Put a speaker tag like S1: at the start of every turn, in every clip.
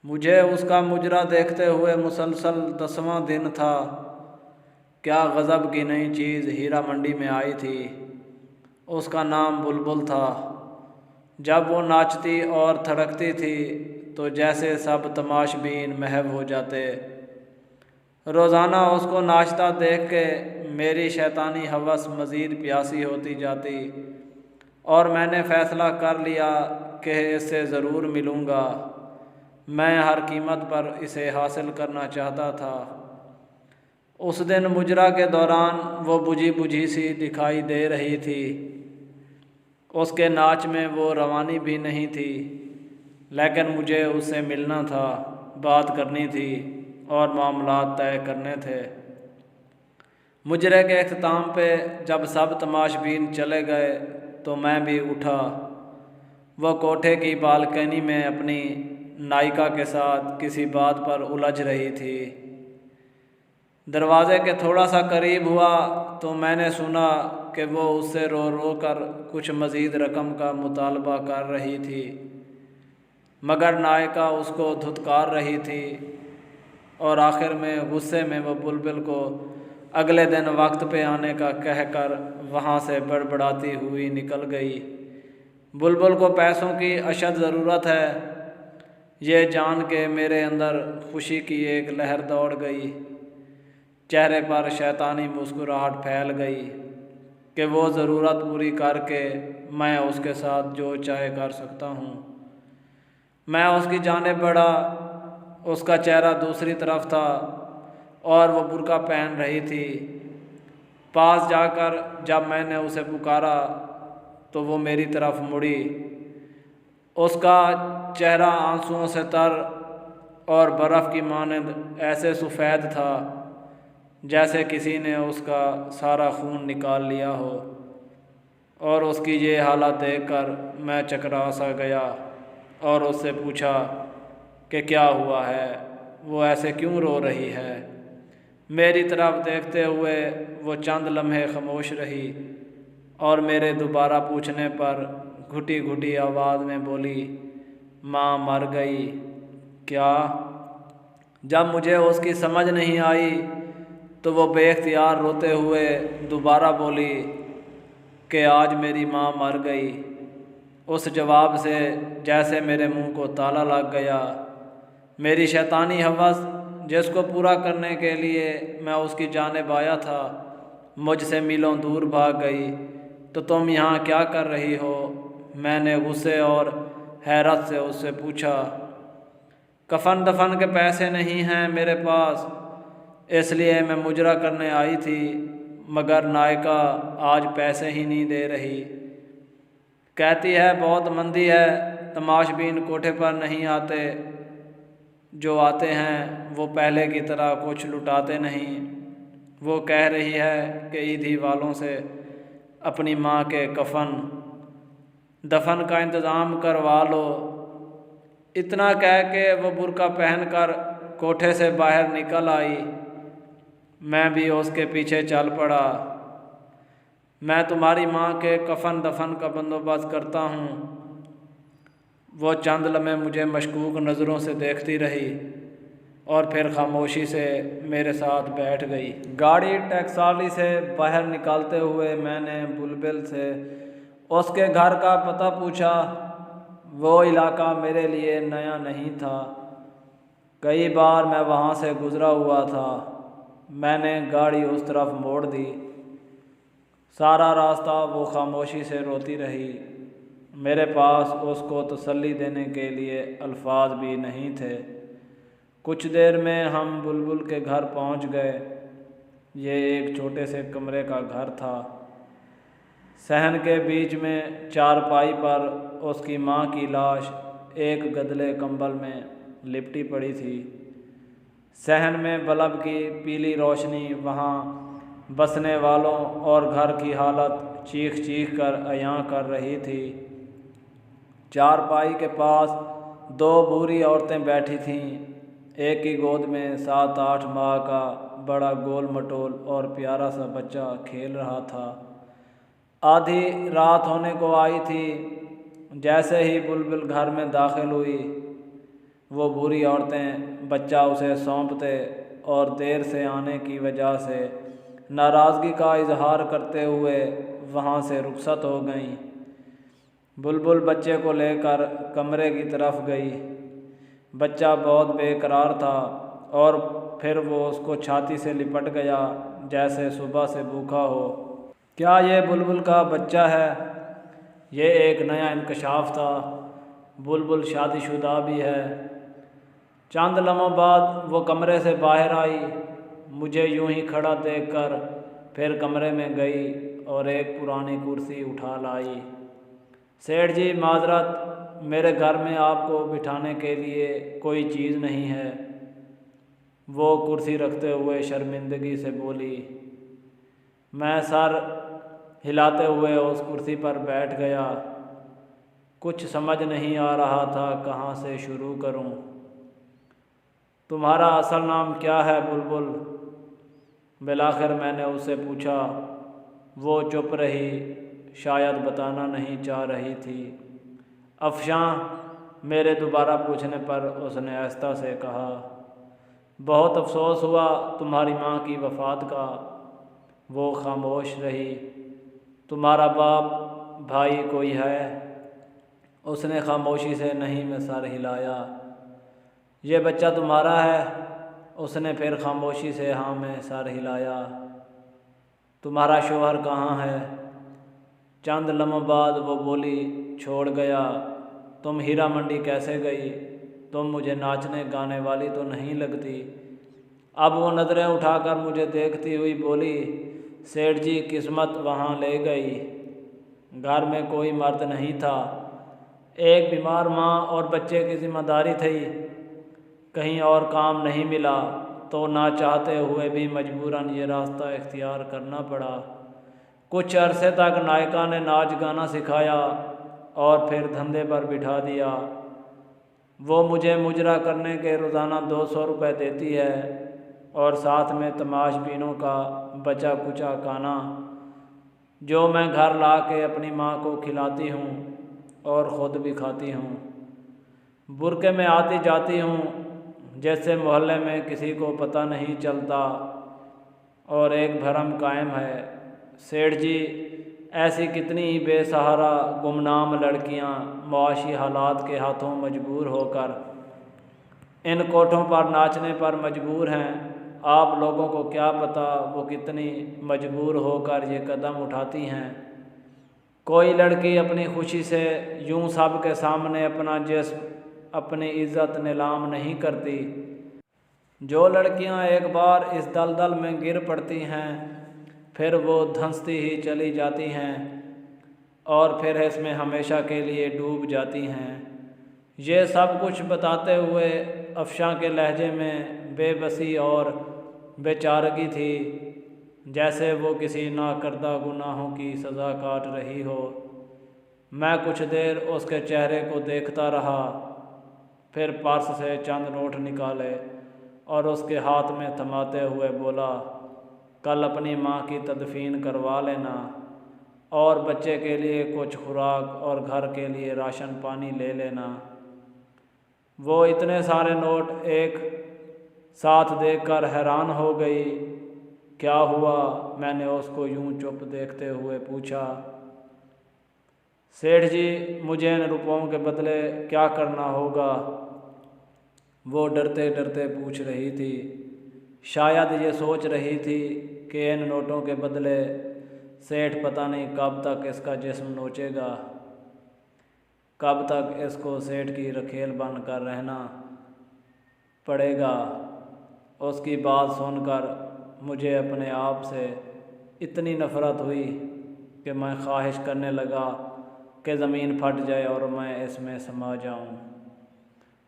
S1: مجھے اس کا مجرا دیکھتے ہوئے مسلسل 10واں دن تھا۔ کیا غضب کی نئی چیز ہیرا منڈی میں آئی تھی۔ اس کا نام بلبل تھا۔ جب وہ ناچتی اور تھڑکتی تھی تو جیسے سب تماش بین محو ہو جاتے۔ روزانہ اس کو ناچتا دیکھ کے میری شیطانی ہوس مزید پیاسی ہوتی جاتی اور میں نے فیصلہ کر لیا کہ اس سے ضرور ملوں گا۔ میں ہر قیمت پر اسے حاصل کرنا چاہتا تھا۔ اس دن مجرا کے دوران وہ بجھی بجھی سی دکھائی دے رہی تھی۔ اس کے ناچ میں وہ روانی بھی نہیں تھی، لیکن مجھے اس سے ملنا تھا، بات کرنی تھی اور معاملات طے کرنے تھے۔ مجرے کے اختتام پہ جب سب تماش بین چلے گئے تو میں بھی اٹھا۔ وہ کوٹھے کی بالکنی میں اپنی نائکا کے ساتھ کسی بات پر الجھ رہی تھی۔ دروازے کے تھوڑا سا قریب ہوا تو میں نے سنا کہ وہ اس سے رو رو کر کچھ مزید رقم کا مطالبہ کر رہی تھی، مگر نائکا اس کو دھتکار رہی تھی اور آخر میں غصے میں وہ بلبل کو اگلے دن وقت پہ آنے کا کہہ کر وہاں سے بڑبڑاتی ہوئی نکل گئی۔ بلبل کو پیسوں کی اشد ضرورت ہے، یہ جان کے میرے اندر خوشی کی ایک لہر دوڑ گئی۔ چہرے پر شیطانی مسکراہٹ پھیل گئی کہ وہ ضرورت پوری کر کے میں اس کے ساتھ جو چاہے کر سکتا ہوں۔ میں اس کی جانب بڑھا۔ اس کا چہرہ دوسری طرف تھا اور وہ برقع پہن رہی تھی۔ پاس جا کر جب میں نے اسے پکارا تو وہ میری طرف مڑی۔ اس کا چہرہ آنسوؤں سے تر اور برف کی مانند ایسے سفید تھا جیسے کسی نے اس کا سارا خون نکال لیا ہو، اور اس کی یہ حالت دیکھ کر میں چکرا سا گیا اور اس سے پوچھا کہ کیا ہوا ہے، وہ ایسے کیوں رو رہی ہے۔ میری طرف دیکھتے ہوئے وہ چند لمحے خاموش رہی اور میرے دوبارہ پوچھنے پر گھٹی گھٹی آواز میں بولی، ماں مر گئی کیا؟ جب مجھے اس کی سمجھ نہیں آئی تو وہ بے اختیار روتے ہوئے دوبارہ بولی کہ آج میری ماں مر گئی۔ اس جواب سے جیسے میرے منہ کو تالا لگ گیا۔ میری شیطانی ہوس جس کو پورا کرنے کے لیے میں اس کی جانب آیا تھا مجھ سے میلوں دور بھاگ گئی۔ تو تم یہاں کیا کر رہی ہو؟ میں نے غصے اور حیرت سے اس سے پوچھا۔ کفن دفن کے پیسے نہیں ہیں میرے پاس، اس لیے میں مجرا کرنے آئی تھی، مگر نائکا آج پیسے ہی نہیں دے رہی۔ کہتی ہے بہت مندی ہے، تماش بین کوٹھے پر نہیں آتے، جو آتے ہیں وہ پہلے کی طرح کچھ لٹاتے نہیں۔ وہ کہہ رہی ہے کہ عیدھی والوں سے اپنی ماں کے کفن دفن کا انتظام کروا لو۔ اتنا کہہ کے وہ برقع پہن کر کوٹھے سے باہر نکل آئی۔ میں بھی اس کے پیچھے چل پڑا۔ میں تمہاری ماں کے کفن دفن کا بندوبست کرتا ہوں۔ وہ چند لمحے مجھے مشکوک نظروں سے دیکھتی رہی اور پھر خاموشی سے میرے ساتھ بیٹھ گئی۔ گاڑی ٹیکسالی سے باہر نکالتے ہوئے میں نے بلبل سے اس کے گھر کا پتہ پوچھا۔ وہ علاقہ میرے لیے نیا نہیں تھا، کئی بار میں وہاں سے گزرا ہوا تھا۔ میں نے گاڑی اس طرف موڑ دی۔ سارا راستہ وہ خاموشی سے روتی رہی۔ میرے پاس اس کو تسلی دینے کے لیے الفاظ بھی نہیں تھے۔ کچھ دیر میں ہم بلبل کے گھر پہنچ گئے۔ یہ ایک چھوٹے سے کمرے کا گھر تھا۔ صحن کے بیچ میں چارپائی پر اس کی ماں کی لاش ایک گدلے کمبل میں لپٹی پڑی تھی۔ صحن میں بلب کی پیلی روشنی وہاں بسنے والوں اور گھر کی حالت چیخ چیخ کر عیاں کر رہی تھی۔ چارپائی کے پاس دو بوڑھی عورتیں بیٹھی تھیں۔ ایک کی گود میں 7-8 ماہ کا بڑا گول مٹول اور پیارا سا بچہ کھیل رہا تھا۔ آدھی رات ہونے کو آئی تھی۔ جیسے ہی بلبل گھر میں داخل ہوئی وہ بوڑھی عورتیں بچہ اسے سونپتے اور دیر سے آنے کی وجہ سے ناراضگی کا اظہار کرتے ہوئے وہاں سے رخصت ہو گئیں۔ بلبل بچے کو لے کر کمرے کی طرف گئی۔ بچہ بہت بے قرار تھا اور پھر وہ اس کو چھاتی سے لپٹ گیا جیسے صبح سے بھوکا ہو۔ کیا یہ بلبل کا بچہ ہے؟ یہ ایک نیا انکشاف تھا۔ بلبل شادی شدہ بھی ہے۔ چند لمحوں بعد وہ کمرے سے باہر آئی، مجھے یوں ہی کھڑا دیکھ کر پھر کمرے میں گئی اور ایک پرانی کرسی اٹھا لائی۔ سیٹھ جی معذرت، میرے گھر میں آپ کو بٹھانے کے لیے کوئی چیز نہیں ہے، وہ کرسی رکھتے ہوئے شرمندگی سے بولی۔ میں سر ہلاتے ہوئے اس کرسی پر بیٹھ گیا۔ کچھ سمجھ نہیں آ رہا تھا کہاں سے شروع کروں۔ تمہارا اصل نام کیا ہے بلبل؟ بالآخر میں نے اس سے پوچھا۔ وہ چپ رہی، شاید بتانا نہیں چاہ رہی تھی۔ افشاں، میرے دوبارہ پوچھنے پر اس نے آہستہ سے کہا۔ بہت افسوس ہوا تمہاری ماں کی وفات کا۔ وہ خاموش رہی۔ تمہارا باپ بھائی کوئی ہے؟ اس نے خاموشی سے نہیں میں سر ہلایا۔ یہ بچہ تمہارا ہے؟ اس نے پھر خاموشی سے ہاں میں سر ہلایا۔ تمہارا شوہر کہاں ہے؟ چند لمحوں بعد وہ بولی، چھوڑ گیا۔ تم ہیرا منڈی کیسے گئی؟ تم مجھے ناچنے گانے والی تو نہیں لگتی۔ اب وہ نظریں اٹھا کر مجھے دیکھتی ہوئی بولی، سیٹھ جی قسمت وہاں لے گئی۔ گھر میں کوئی مرد نہیں تھا، ایک بیمار ماں اور بچے کی ذمہ داری تھی۔ کہیں اور کام نہیں ملا تو نہ چاہتے ہوئے بھی مجبوراً یہ راستہ اختیار کرنا پڑا۔ کچھ عرصے تک نائکا نے ناچ گانا سکھایا اور پھر دھندے پر بٹھا دیا۔ وہ مجھے مجرا کرنے کے روزانہ 200 روپے دیتی ہے اور ساتھ میں تماش بینوں کا بچا کچا کھانا جو میں گھر لا کے اپنی ماں کو کھلاتی ہوں اور خود بھی کھاتی ہوں۔ برقعے میں آتی جاتی ہوں جیسے محلے میں کسی کو پتہ نہیں چلتا اور ایک بھرم قائم ہے۔ سیٹھ جی، ایسی کتنی ہی بے سہارا گمنام لڑکیاں معاشی حالات کے ہاتھوں مجبور ہو کر ان کوٹھوں پر ناچنے پر مجبور ہیں۔ آپ لوگوں کو کیا پتہ وہ کتنی مجبور ہو کر یہ قدم اٹھاتی ہیں۔ کوئی لڑکی اپنی خوشی سے یوں سب کے سامنے اپنا جسم، اپنی عزت نیلام نہیں کرتی۔ جو لڑکیاں ایک بار اس دلدل میں گر پڑتی ہیں پھر وہ دھنستی ہی چلی جاتی ہیں اور پھر اس میں ہمیشہ کے لیے ڈوب جاتی ہیں۔ یہ سب کچھ بتاتے ہوئے افشاں کے لہجے میں بے بسی اور بے چارگی تھی، جیسے وہ کسی ناکردہ گناہوں کی سزا کاٹ رہی ہو۔ میں کچھ دیر اس کے چہرے کو دیکھتا رہا، پھر پرس سے چند نوٹ نکالے اور اس کے ہاتھ میں تھماتے ہوئے بولا، کل اپنی ماں کی تدفین کروا لینا اور بچے کے لیے کچھ خوراک اور گھر کے لیے راشن پانی لے لینا۔ وہ اتنے سارے نوٹ ایک ساتھ دیکھ کر حیران ہو گئی۔ کیا ہوا؟ میں نے اس کو یوں چپ دیکھتے ہوئے پوچھا۔ سیٹھ جی، مجھے ان روپوں کے بدلے کیا کرنا ہوگا؟ وہ ڈرتے ڈرتے پوچھ رہی تھی۔ شاید یہ سوچ رہی تھی کہ ان نوٹوں کے بدلے سیٹھ پتہ نہیں کب تک اس کا جسم نوچے گا، کب تک اس کو سیٹھ کی رکھیل بن کر رہنا پڑے گا۔ اس کی بات سن کر مجھے اپنے آپ سے اتنی نفرت ہوئی کہ میں خواہش کرنے لگا کہ زمین پھٹ جائے اور میں اس میں سما جاؤں۔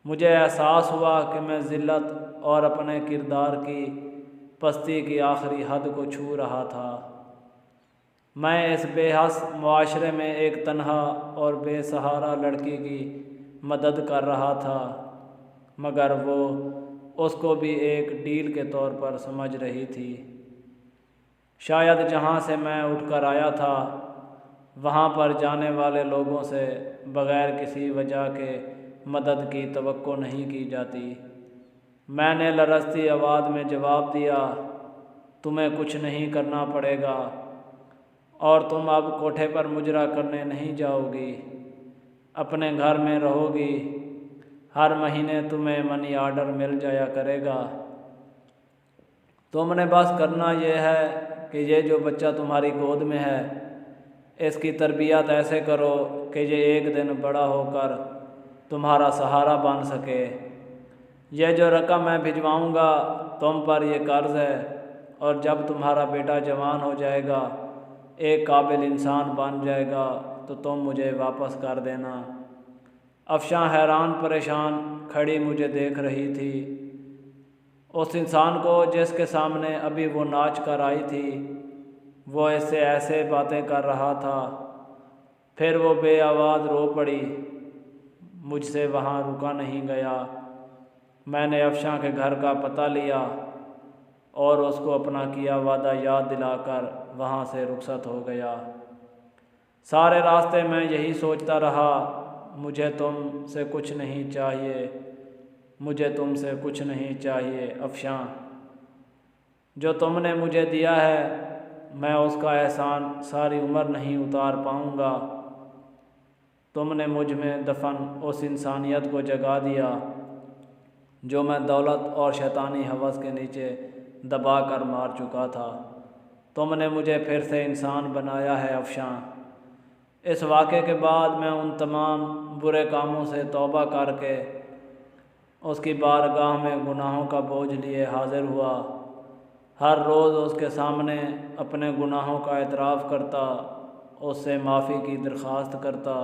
S1: مجھے احساس ہوا کہ میں ذلت اور اپنے کردار کی پستی کی آخری حد کو چھو رہا تھا۔ میں اس بے حس معاشرے میں ایک تنہا اور بے سہارا لڑکی کی مدد کر رہا تھا، مگر وہ اس کو بھی ایک ڈیل کے طور پر سمجھ رہی تھی۔ شاید جہاں سے میں اٹھ کر آیا تھا وہاں پر جانے والے لوگوں سے بغیر کسی وجہ کے مدد کی توقع نہیں کی جاتی۔ میں نے لرزتی آواز میں جواب دیا، تمہیں کچھ نہیں کرنا پڑے گا اور تم اب کوٹھے پر مجرا کرنے نہیں جاؤ گی، اپنے گھر میں رہو گی، ہر مہینے تمہیں منی آرڈر مل جایا کرے گا۔ تم نے بس کرنا یہ ہے کہ یہ جو بچہ تمہاری گود میں ہے اس کی تربیت ایسے کرو کہ یہ ایک دن بڑا ہو کر تمہارا سہارا بن سکے۔ یہ جو رقم میں بھجواؤں گا تم پر یہ قرض ہے، اور جب تمہارا بیٹا جوان ہو جائے گا، ایک قابل انسان بن جائے گا تو تم مجھے واپس کر دینا۔ افشاں حیران پریشان کھڑی مجھے دیکھ رہی تھی۔ اس انسان کو جس کے سامنے ابھی وہ ناچ کر آئی تھی وہ اس سے ایسے باتیں کر رہا تھا۔ پھر وہ بے آواز رو پڑی۔ مجھ سے وہاں رکا نہیں گیا۔ میں نے افشاں کے گھر کا پتہ لیا اور اس کو اپنا کیا وعدہ یاد دلا کر وہاں سے رخصت ہو گیا۔ سارے راستے میں یہی سوچتا رہا، مجھے تم سے کچھ نہیں چاہیے، مجھے تم سے کچھ نہیں چاہیے افشاں۔ جو تم نے مجھے دیا ہے میں اس کا احسان ساری عمر نہیں اتار پاؤں گا۔ تم نے مجھ میں دفن اس انسانیت کو جگا دیا جو میں دولت اور شیطانی ہوس کے نیچے دبا کر مار چکا تھا۔ تم نے مجھے پھر سے انسان بنایا ہے افشاں۔ اس واقعے کے بعد میں ان تمام برے کاموں سے توبہ کر کے اس کی بارگاہ میں گناہوں کا بوجھ لیے حاضر ہوا۔ ہر روز اس کے سامنے اپنے گناہوں کا اعتراف کرتا، اس سے معافی کی درخواست کرتا۔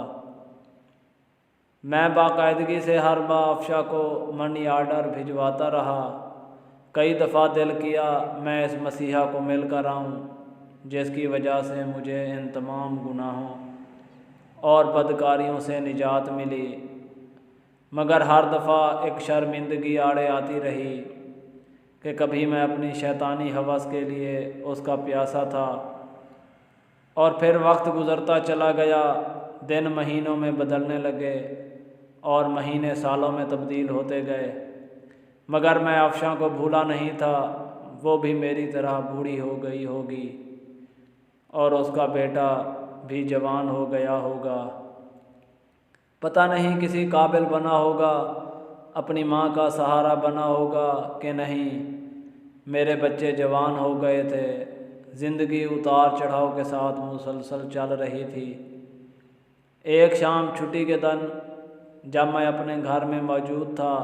S1: میں باقاعدگی سے ہر ماہ افشاں کو منی آرڈر بھجواتا رہا۔ کئی دفعہ دل کیا میں اس مسیحا کو مل کر آؤں جس کی وجہ سے مجھے ان تمام گناہوں اور بدکاریوں سے نجات ملی، مگر ہر دفعہ ایک شرمندگی آڑے آتی رہی کہ کبھی میں اپنی شیطانی ہوس کے لیے اس کا پیاسا تھا، اور پھر وقت گزرتا چلا گیا، دن مہینوں میں بدلنے لگے اور مہینے سالوں میں تبدیل ہوتے گئے، مگر میں افشاں کو بھولا نہیں تھا۔ وہ بھی میری طرح بوڑھی ہو گئی ہوگی اور اس کا بیٹا بھی جوان ہو گیا ہوگا، پتہ نہیں کسی قابل بنا ہوگا، اپنی ماں کا سہارا بنا ہوگا کہ نہیں۔ میرے بچے جوان ہو گئے تھے، زندگی اتار چڑھاؤ کے ساتھ مسلسل چل رہی تھی۔ ایک شام چھٹی کے دن جب میں اپنے گھر میں موجود تھا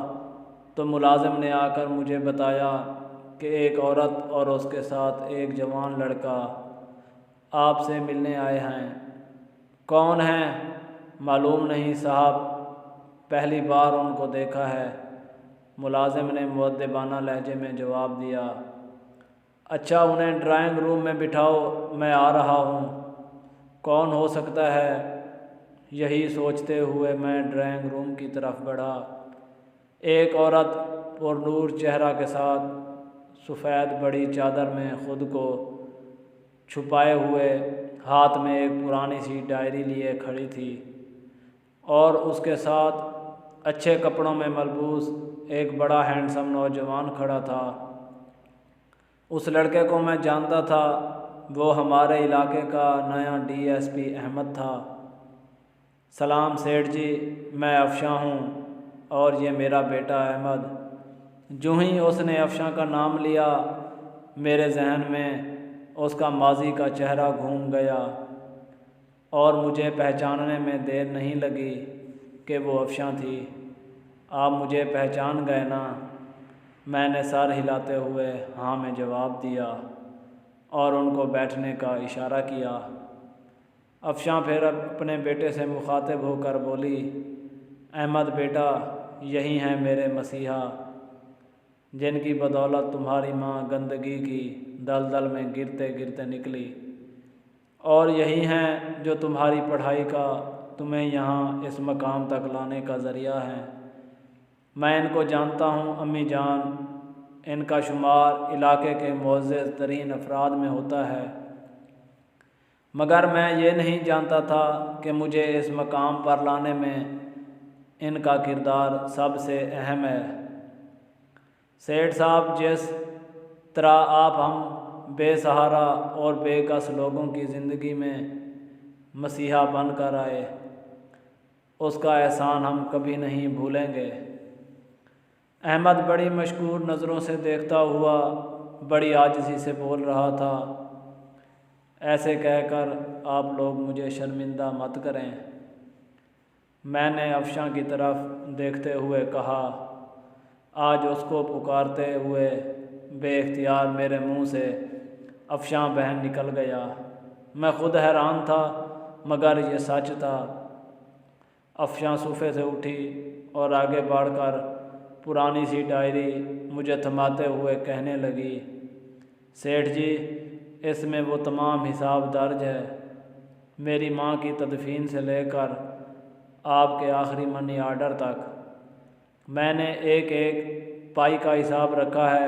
S1: تو ملازم نے آ کر مجھے بتایا کہ ایک عورت اور اس کے ساتھ ایک جوان لڑکا آپ سے ملنے آئے ہیں۔ کون ہیں؟ معلوم نہیں صاحب، پہلی بار ان کو دیکھا ہے، ملازم نے مؤدبانہ لہجے میں جواب دیا۔ اچھا، انہیں ڈرائنگ روم میں بٹھاؤ، میں آ رہا ہوں۔ کون ہو سکتا ہے؟ یہی سوچتے ہوئے میں ڈرائنگ روم کی طرف بڑھا۔ ایک عورت پرنور چہرہ کے ساتھ سفید بڑی چادر میں خود کو چھپائے ہوئے ہاتھ میں ایک پرانی سی ڈائری لیے کھڑی تھی، اور اس کے ساتھ اچھے کپڑوں میں ملبوس ایک بڑا ہینڈسم نوجوان کھڑا تھا۔ اس لڑکے کو میں جانتا تھا، وہ ہمارے علاقے کا نیا ڈی ایس پی احمد تھا۔ سلام سیٹھ جی، میں افشاں ہوں اور یہ میرا بیٹا احمد۔ جو ہی اس نے افشاں کا نام لیا میرے ذہن میں اس کا ماضی کا چہرہ گھوم گیا اور مجھے پہچاننے میں دیر نہیں لگی کہ وہ افشاں تھی۔ آپ مجھے پہچان گئے نا؟ میں نے سر ہلاتے ہوئے ہاں میں جواب دیا اور ان کو بیٹھنے کا اشارہ کیا۔ افشاں پھر اپنے بیٹے سے مخاطب ہو کر بولی، احمد بیٹا، یہی ہیں میرے مسیحا جن کی بدولت تمہاری ماں گندگی کی دلدل میں گرتے گرتے نکلی، اور یہی ہیں جو تمہاری پڑھائی کا تمہیں یہاں اس مقام تک لانے کا ذریعہ ہیں۔ میں ان کو جانتا ہوں امی جان، ان کا شمار علاقے کے معزز ترین افراد میں ہوتا ہے، مگر میں یہ نہیں جانتا تھا کہ مجھے اس مقام پر لانے میں ان کا کردار سب سے اہم ہے۔ سیٹھ صاحب، جس طرح آپ ہم بے سہارا اور بے کس لوگوں کی زندگی میں مسیحا بن کر آئے، اس کا احسان ہم کبھی نہیں بھولیں گے۔ احمد بڑی مشکور نظروں سے دیکھتا ہوا بڑی عاجزی سے بول رہا تھا، ایسے کہہ کر آپ لوگ مجھے شرمندہ مت کریں۔ میں نے افشاں کی طرف دیکھتے ہوئے کہا۔ آج اس کو پکارتے ہوئے بے اختیار میرے منہ سے افشاں بہن نکل گیا۔ میں خود حیران تھا، مگر یہ سچ تھا۔ افشاں صوفے سے اٹھی اور آگے بڑھ کر پرانی سی ڈائری مجھے تھماتے ہوئے کہنے لگی، سیٹھ جی، اس میں وہ تمام حساب درج ہے، میری ماں کی تدفین سے لے کر آپ کے آخری منی آرڈر تک۔ میں نے ایک ایک پائی کا حساب رکھا ہے۔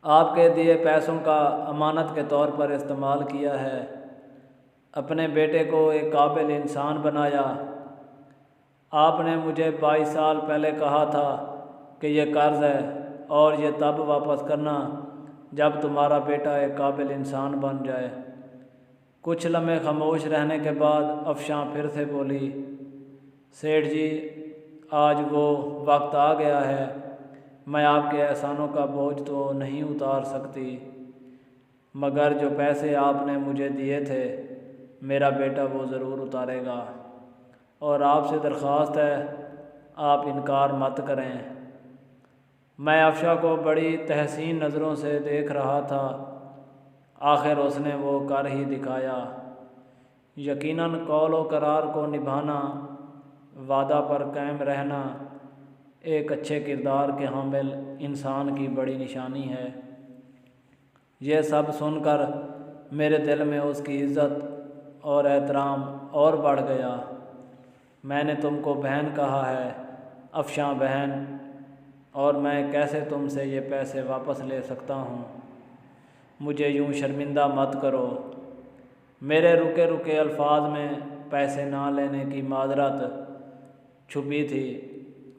S1: آپ کے دیے پیسوں کا امانت کے طور پر استعمال کیا ہے، اپنے بیٹے کو ایک قابل انسان بنایا۔ آپ نے مجھے 22 سال پہلے کہا تھا کہ یہ قرض ہے اور یہ تب واپس کرنا جب تمہارا بیٹا ایک قابل انسان بن جائے۔ کچھ لمحے خاموش رہنے کے بعد افشاں پھر سے بولی، سیٹھ جی، آج وہ وقت آ گیا ہے، میں آپ کے احسانوں کا بوجھ تو نہیں اتار سکتی، مگر جو پیسے آپ نے مجھے دیے تھے میرا بیٹا وہ ضرور اتارے گا، اور آپ سے درخواست ہے آپ انکار مت کریں۔ میں افشاں کو بڑی تحسین نظروں سے دیکھ رہا تھا۔ آخر اس نے وہ کر ہی دکھایا۔ یقیناً قول و قرار کو نبھانا، وعدہ پر قائم رہنا ایک اچھے کردار کے حامل انسان کی بڑی نشانی ہے۔ یہ سب سن کر میرے دل میں اس کی عزت اور احترام اور بڑھ گیا۔ میں نے تم کو بہن کہا ہے، افشاں بہن، اور میں کیسے تم سے یہ پیسے واپس لے سکتا ہوں؟ مجھے یوں شرمندہ مت کرو۔ میرے رکے رکے الفاظ میں پیسے نہ لینے کی معذرت چھپی تھی،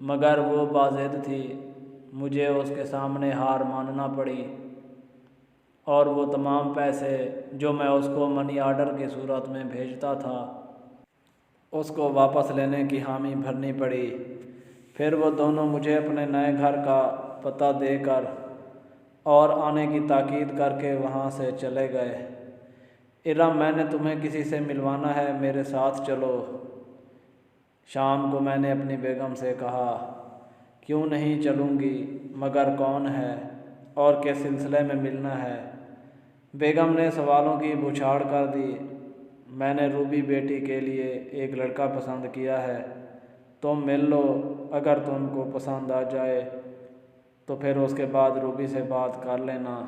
S1: مگر وہ باضد تھی۔ مجھے اس کے سامنے ہار ماننا پڑی، اور وہ تمام پیسے جو میں اس کو منی آرڈر کی صورت میں بھیجتا تھا اس کو واپس لینے کی حامی بھرنی پڑی۔ پھر وہ دونوں مجھے اپنے نئے گھر کا پتہ دے کر اور آنے کی تاکید کر کے وہاں سے چلے گئے۔ ارم، میں نے تمہیں کسی سے ملوانا ہے، میرے ساتھ چلو۔ شام کو میں نے اپنی بیگم سے کہا، کیوں نہیں چلوں گی، مگر کون ہے اور کس سلسلے میں ملنا ہے؟ بیگم نے سوالوں کی بوچھاڑ کر دی۔ میں نے روبی بیٹی کے لیے ایک لڑکا پسند کیا ہے، تم مل لو، اگر تم کو پسند آ جائے تو پھر اس کے بعد روبی سے بات کر لینا۔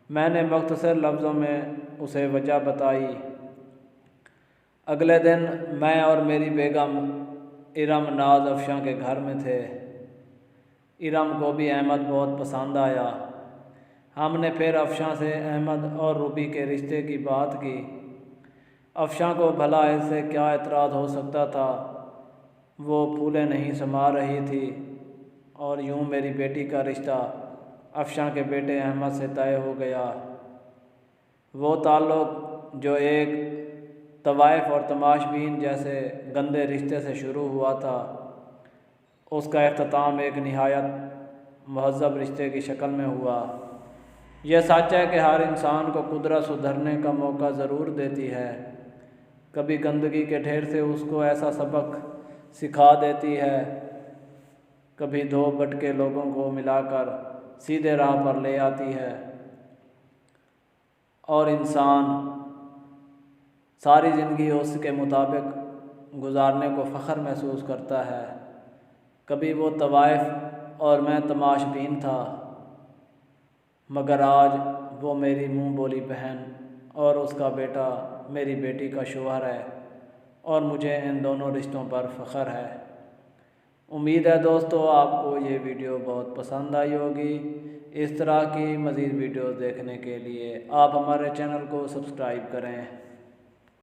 S1: میں نے مختصر لفظوں میں اسے وجہ بتائی۔ اگلے دن میں اور میری بیگم ارم ناز افشاں کے گھر میں تھے۔ ارم کو بھی احمد بہت پسند آیا۔ ہم نے پھر افشاں سے احمد اور روبی کے رشتے کی بات کی۔ افشاں کو بھلا اس سے کیا اعتراض ہو سکتا تھا؟ وہ پھولیں نہیں سما رہی تھی، اور یوں میری بیٹی کا رشتہ افشاں کے بیٹے احمد سے طے ہو گیا۔ وہ تعلق جو ایک طوائف اور تماش بین جیسے گندے رشتے سے شروع ہوا تھا، اس کا اختتام ایک نہایت مہذب رشتے کی شکل میں ہوا۔ یہ سچ ہے کہ ہر انسان کو قدرت سدھرنے کا موقع ضرور دیتی ہے۔ کبھی گندگی کے ڈھیر سے اس کو ایسا سبق سکھا دیتی ہے، کبھی دو بھٹکے لوگوں کو ملا کر سیدھے راہ پر لے آتی ہے، اور انسان ساری زندگی اس کے مطابق گزارنے کو فخر محسوس کرتا ہے۔ کبھی وہ طوائف اور میں تماش بین تھا، مگر آج وہ میری منہ بولی بہن اور اس کا بیٹا میری بیٹی کا شوہر ہے، اور مجھے ان دونوں رشتوں پر فخر ہے۔ امید ہے دوستو آپ کو یہ ویڈیو بہت پسند آئی ہوگی۔ اس طرح کی مزید ویڈیوز دیکھنے کے لیے آپ ہمارے چینل کو سبسکرائب کریں۔